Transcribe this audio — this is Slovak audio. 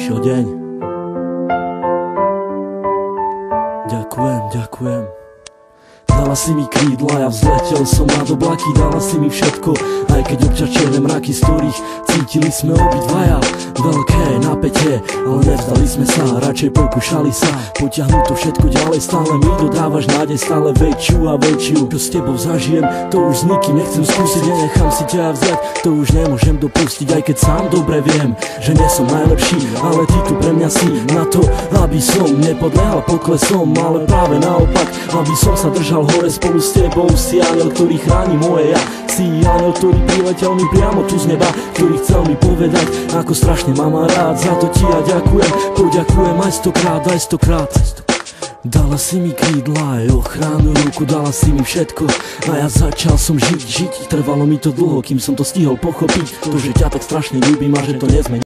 Prišiel deň. Ďakujem. Dala si mi krídla, ja vzletel som nad oblaky. Dala si mi všetko, aj keď občas čierne mraky, z ktorých cítili sme obidvaja veľké napätie, ale nevzdali sme sa, radšej pokúšali sa potiahnuť to všetko ďalej. Stále mi dodávaš nádej, stále väčšiu a väčšiu. Čo s tebou zažijem, to už s nikým nechcem skúsiť. Nenechám si ťa vziať, to už nemôžem dopustiť. Aj keď sám dobre viem, že nie som najlepší, ale ty tu pre mňa si na to, aby som nepodlehal poklesom, ale práve naopak, aby som sa držal hore spolu s tebou. Si aniel, ktorý chráni moje ja. Si aniel, ktorý priletel mi priamo tu z neba, ktorý chcel mi povedať, ako strašne mám rád. Za to ti ja ďakujem, poďakujem aj stokrát. Dala si mi krídla, aj ochranu ruku, dala si mi všetko a ja začal som žiť. Trvalo mi to dlho, kým som to stihol pochopiť, to, že ťa tak strašne ľúbim a že to nezmení.